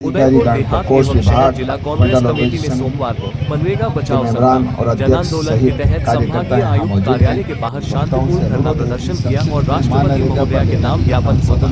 उदयपुर देहात एवं शहर जिला कांग्रेस कमेटी ने सोमवार को मनरेगा बचाओ सप्ताह जन आंदोलन के तहत संभागीय आयुक्त कार्यालय के बाहर शांतिपूर्ण धरना प्रदर्शन किया और राष्ट्रपति महोदया के नाम ज्ञापन सौंपा।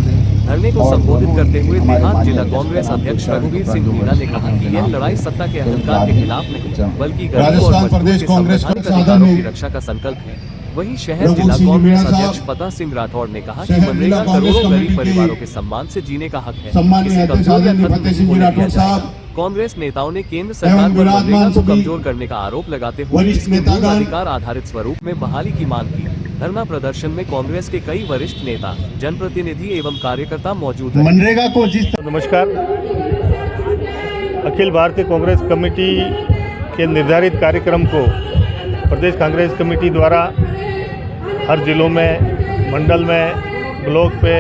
धरने को संबोधित करते हुए देहात जिला कांग्रेस अध्यक्ष रघुवीर सिंह मीणा ने कहा कि यह लड़ाई सत्ता के अहंकार के खिलाफ नहीं बल्कि गरीब और मजदूर के संवैधानिक अधिकारों की रक्षा का संकल्प है। वहीं शहर जिला कांग्रेस अध्यक्ष फतेह सिंह राठौड़ ने कहा कि मनरेगा करोड़ों गरीब परिवारों के सम्मान से जीने का हक है, इसे कमजोर या खत्म नहीं होने दिया जाएगा। कांग्रेस नेताओं ने केंद्र सरकार पर मनरेगा को कमजोर करने का आरोप लगाते हुए इसके मूल अधिकार आधारित स्वरूप में बहाली की मांग की। धरना प्रदर्शन में कांग्रेस के कई वरिष्ठ नेता, जनप्रतिनिधि एवं कार्यकर्ता मौजूद रहे। मनरेगा को नमस्कार। अखिल भारतीय कांग्रेस कमेटी के निर्धारित कार्यक्रम को प्रदेश कांग्रेस कमेटी द्वारा हर जिलों में, मंडल में, ब्लॉक पे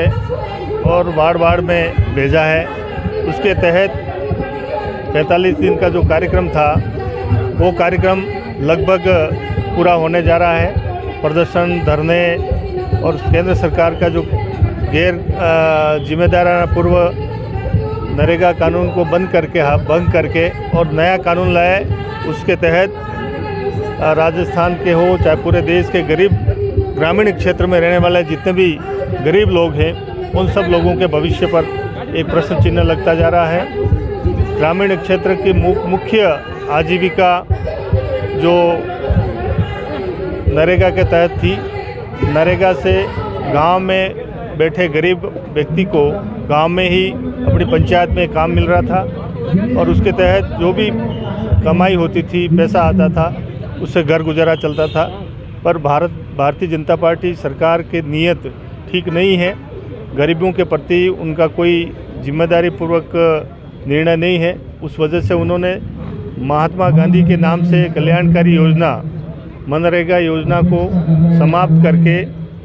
और वार्ड में भेजा है। उसके तहत 45 दिन का जो कार्यक्रम था वो कार्यक्रम लगभग पूरा होने जा रहा है। प्रदर्शन, धरने और केंद्र सरकार का जो गैर जिम्मेदाराना पूर्व नरेगा कानून को भंग करके और नया कानून लाए, उसके तहत राजस्थान के हो चाहे पूरे देश के गरीब ग्रामीण क्षेत्र में रहने वाले जितने भी गरीब लोग हैं उन सब लोगों के भविष्य पर एक प्रश्न चिन्ह लगता जा रहा है। ग्रामीण क्षेत्र की मुख्य आजीविका जो नरेगा के तहत थी, नरेगा से गांव में बैठे गरीब व्यक्ति को गांव में ही अपनी पंचायत में काम मिल रहा था और उसके तहत जो भी कमाई होती थी, पैसा आता था, उससे घर गुजारा चलता था। पर भारतीय जनता पार्टी सरकार की नीयत ठीक नहीं है, गरीबों के प्रति उनका कोई जिम्मेदारी पूर्वक निर्णय नहीं है। उस वजह से उन्होंने महात्मा गांधी के नाम से कल्याणकारी योजना मनरेगा योजना को समाप्त करके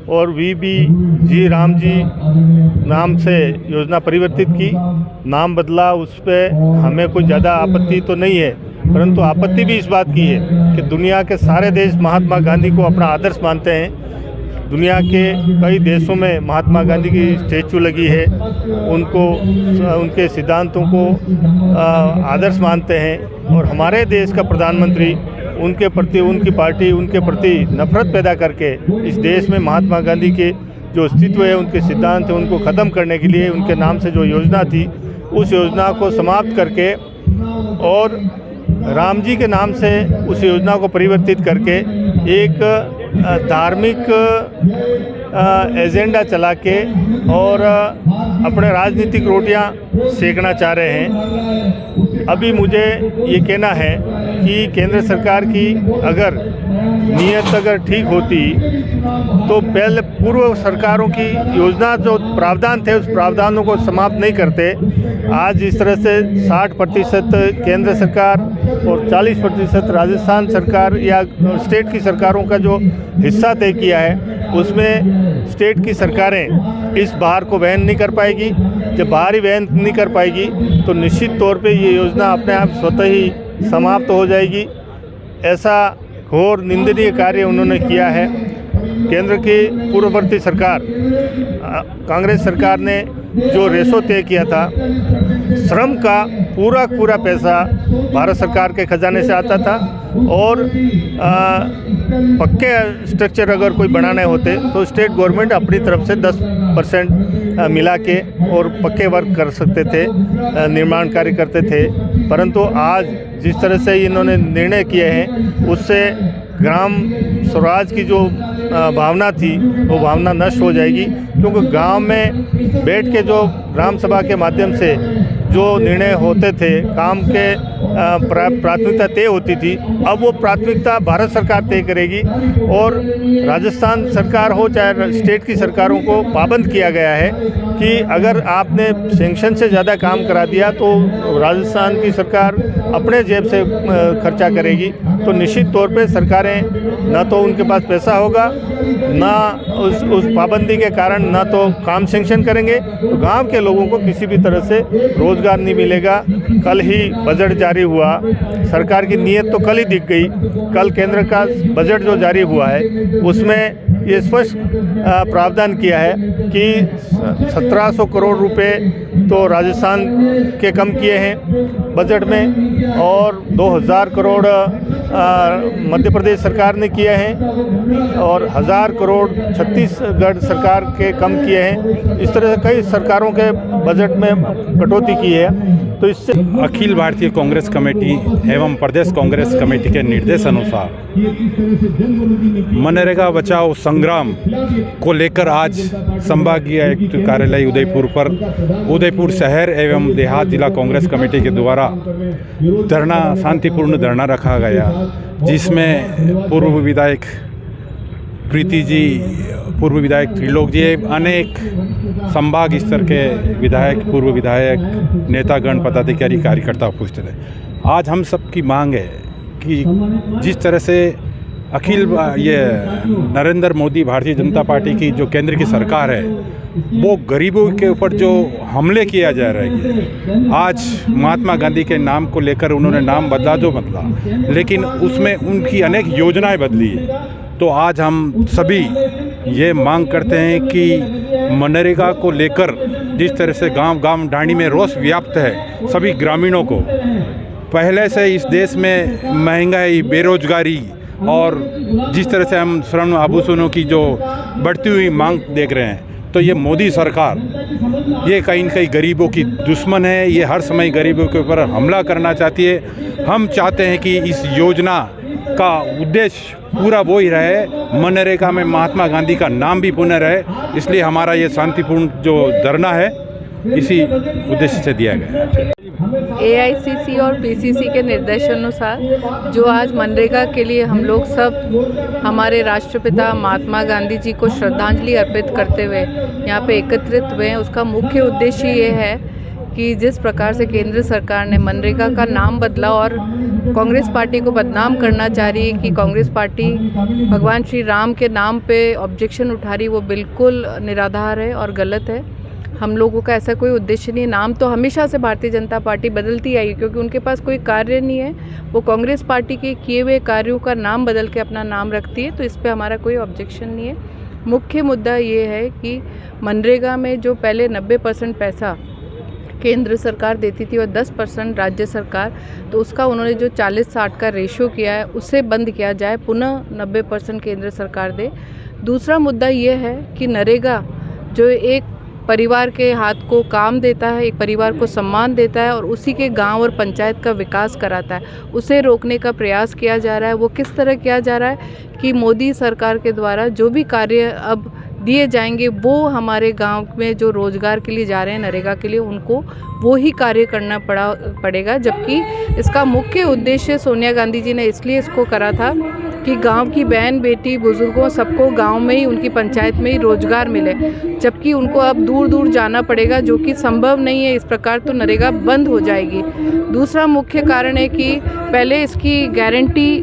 और VBG राम जी नाम से योजना परिवर्तित की, नाम बदला। उस पर हमें कोई ज़्यादा आपत्ति तो नहीं है, परंतु आपत्ति भी इस बात की है कि दुनिया के सारे देश महात्मा गांधी को अपना आदर्श मानते हैं। दुनिया के कई देशों में महात्मा गांधी की स्टैचू लगी है, उनके सिद्धांतों को आदर्श मानते हैं और हमारे देश का प्रधानमंत्री उनके प्रति, उनकी पार्टी उनके प्रति नफरत पैदा करके इस देश में महात्मा गांधी के जो अस्तित्व है, उनके सिद्धांत है, उनको ख़त्म करने के लिए उनके नाम से जो योजना थी उस योजना को समाप्त करके और राम जी के नाम से उस योजना को परिवर्तित करके एक धार्मिक एजेंडा चला के और अपने राजनीतिक रोटियां सेकना चाह रहे हैं। अभी मुझे ये कहना है कि केंद्र सरकार की अगर नीयत अगर ठीक होती तो पहले पूर्व सरकारों की योजना जो प्रावधान थे उस प्रावधानों को समाप्त नहीं करते। आज इस तरह से 60% केंद्र सरकार और 40% राजस्थान सरकार या स्टेट की सरकारों का जो हिस्सा तय किया है उसमें स्टेट की सरकारें इस भार को वहन नहीं कर पाएगी। जब भार ही वहन नहीं कर पाएगी तो निश्चित तौर पे ये योजना अपने आप स्वतः ही समाप्त हो जाएगी। ऐसा घोर निंदनीय कार्य उन्होंने किया है। केंद्र की पूर्ववर्ती सरकार कांग्रेस सरकार ने जो रेशो तय किया था, श्रम का पूरा पैसा भारत सरकार के खजाने से आता था और पक्के स्ट्रक्चर अगर कोई बनाने होते तो स्टेट गवर्नमेंट अपनी तरफ से 10% मिला के और पक्के वर्क कर सकते थे, निर्माण कार्य करते थे। परंतु आज जिस तरह से इन्होंने निर्णय किए हैं उससे ग्राम स्वराज की जो भावना थी वो भावना नष्ट हो जाएगी, क्योंकि गांव में बैठ के जो ग्राम सभा के माध्यम से जो निर्णय होते थे, काम के प्राथमिकता तय होती थी, अब वो प्राथमिकता भारत सरकार तय करेगी और राजस्थान सरकार हो चाहे स्टेट की सरकारों को पाबंद किया गया है कि अगर आपने सैंक्शन से ज़्यादा काम करा दिया तो राजस्थान की सरकार अपने जेब से खर्चा करेगी। तो निश्चित तौर पे सरकारें ना तो उनके पास पैसा होगा, ना उस पाबंदी के कारण ना तो काम सैंक्शन करेंगे, तो गांव के लोगों को किसी भी तरह से रोजगार नहीं मिलेगा। कल ही बजट जारी हुआ, सरकार की नीयत तो कल ही दिख गई। कल केंद्र का बजट जो जारी हुआ है उसमें ये स्पष्ट प्रावधान किया है कि 1700 करोड़ रुपए तो राजस्थान के कम किए हैं बजट में, और 2000 करोड़ मध्य प्रदेश सरकार ने किए हैं, और 1000 करोड़ छत्तीसगढ़ सरकार के कम किए हैं। इस तरह से कई सरकारों के बजट में कटौती की है। तो इससे अखिल भारतीय कांग्रेस कमेटी एवं प्रदेश कांग्रेस कमेटी के निर्देश अनुसार मनरेगा बचाओ संग्राम को लेकर आज संभागीय आयुक्त कार्यालय उदयपुर पर उदयपुर शहर एवं देहात जिला कांग्रेस कमेटी के द्वारा शांतिपूर्ण धरना रखा गया, जिसमें पूर्व विधायक प्रीति जी, पूर्व विधायक त्रिलोक जी, अनेक संभाग स्तर के विधायक, पूर्व विधायक, नेतागण, पदाधिकारी, कार्यकर्ता उपस्थित है। आज हम सबकी मांग है कि जिस तरह से ये नरेंद्र मोदी भारतीय जनता पार्टी की जो केंद्र की सरकार है, वो गरीबों के ऊपर जो हमले किया जा रहा है, आज महात्मा गांधी के नाम को लेकर उन्होंने नाम बदला जो बदला, लेकिन उसमें उनकी अनेक योजनाएं बदली है। तो आज हम सभी ये मांग करते हैं कि मनरेगा को लेकर जिस तरह से गांव ढाणी में रोष व्याप्त है सभी ग्रामीणों को, पहले से इस देश में महंगाई, बेरोजगारी और जिस तरह से हम स्वर्ण आभूषणों की जो बढ़ती हुई मांग देख रहे हैं, तो ये मोदी सरकार ये कहीं न कहीं गरीबों की दुश्मन है। ये हर समय गरीबों के ऊपर हमला करना चाहती है। हम चाहते हैं कि इस योजना का उद्देश्य पूरा वो ही रहे, मनरेगा में महात्मा गांधी का नाम भी पुनः रहे। इसलिए हमारा ये शांतिपूर्ण जो धरना है इसी उद्देश्य से दिया गया है। AICC और PCC के निर्देशानुसार जो आज मनरेगा के लिए हम लोग सब हमारे राष्ट्रपिता महात्मा गांधी जी को श्रद्धांजलि अर्पित करते हुए यहाँ पे एकत्रित हुए हैं, उसका मुख्य उद्देश्य ये है कि जिस प्रकार से केंद्र सरकार ने मनरेगा का नाम बदला और कांग्रेस पार्टी को बदनाम करना चाह रही है कि कांग्रेस पार्टी भगवान श्री राम के नाम पे ऑब्जेक्शन उठा रही, वो बिल्कुल निराधार है और गलत है। हम लोगों का ऐसा कोई उद्देश्य नहीं है। नाम तो हमेशा से भारतीय जनता पार्टी बदलती आई है, क्योंकि उनके पास कोई कार्य नहीं है। वो कांग्रेस पार्टी के किए हुए कार्यों का नाम बदल के अपना नाम रखती है, तो इस पे हमारा कोई ऑब्जेक्शन नहीं है। मुख्य मुद्दा ये है कि मनरेगा में जो पहले 90% पैसा केंद्र सरकार देती थी और 10% राज्य सरकार, तो उसका उन्होंने जो 40-60 का रेशो किया है उसे बंद किया जाए, पुनः 90% केंद्र सरकार दे। दूसरा मुद्दा ये है कि नरेगा जो एक परिवार के हाथ को काम देता है, एक परिवार को सम्मान देता है और उसी के गांव और पंचायत का विकास कराता है, उसे रोकने का प्रयास किया जा रहा है। वो किस तरह किया जा रहा है कि मोदी सरकार के द्वारा जो भी कार्य अब दिए जाएंगे वो हमारे गांव में जो रोज़गार के लिए जा रहे हैं नरेगा के लिए, उनको वो ही कार्य करना पड़ेगा। जबकि इसका मुख्य उद्देश्य सोनिया गांधी जी ने इसलिए इसको करा था कि गांव की बहन बेटी बुज़ुर्गों सबको गांव में ही, उनकी पंचायत में ही रोज़गार मिले, जबकि उनको अब दूर दूर जाना पड़ेगा, जो कि संभव नहीं है। इस प्रकार तो नरेगा बंद हो जाएगी। दूसरा मुख्य कारण है कि पहले इसकी गारंटी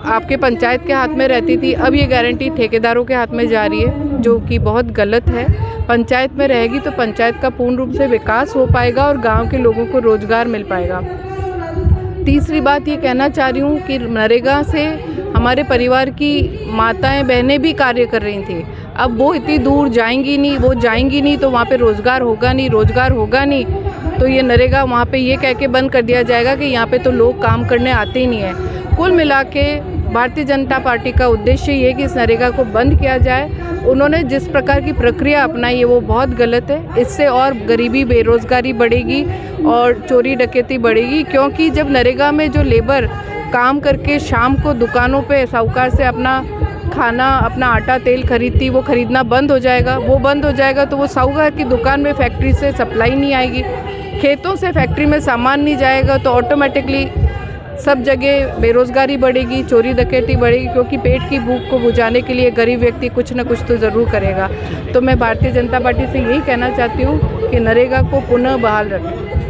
आपके पंचायत के हाथ में रहती थी, अब ये गारंटी ठेकेदारों के हाथ में जा रही है, जो कि बहुत गलत है। पंचायत में रहेगी तो पंचायत का पूर्ण रूप से विकास हो पाएगा और गांव के लोगों को रोज़गार मिल पाएगा। तीसरी बात ये कहना चाह रही हूँ कि नरेगा से हमारे परिवार की माताएं बहनें भी कार्य कर रही थी, अब वो इतनी दूर जाएंगी नहीं, वो जाएंगी नहीं तो वहाँ पे रोज़गार होगा नहीं, तो ये नरेगा वहाँ पे ये कह के बंद कर दिया जाएगा कि यहाँ पे तो लोग काम करने आते ही नहीं है। कुल मिला के भारतीय जनता पार्टी का उद्देश्य ये है कि इस नरेगा को बंद किया जाए। उन्होंने जिस प्रकार की प्रक्रिया अपनाई है वो बहुत गलत है। इससे और गरीबी, बेरोज़गारी बढ़ेगी और चोरी डकैती बढ़ेगी, क्योंकि जब नरेगा में जो लेबर काम करके शाम को दुकानों पे साहूकार से अपना खाना, अपना आटा तेल खरीदती, वो खरीदना बंद हो जाएगा। वो बंद हो जाएगा तो वो साहूकार की दुकान में फैक्ट्री से सप्लाई नहीं आएगी, खेतों से फैक्ट्री में सामान नहीं जाएगा, तो ऑटोमेटिकली सब जगह बेरोज़गारी बढ़ेगी, चोरी डकैती बढ़ेगी, क्योंकि पेट की भूख को बुझाने के लिए गरीब व्यक्ति कुछ न कुछ तो ज़रूर करेगा। तो मैं भारतीय जनता पार्टी से यही कहना चाहती हूँ कि नरेगा को पुनः बहाल रखें।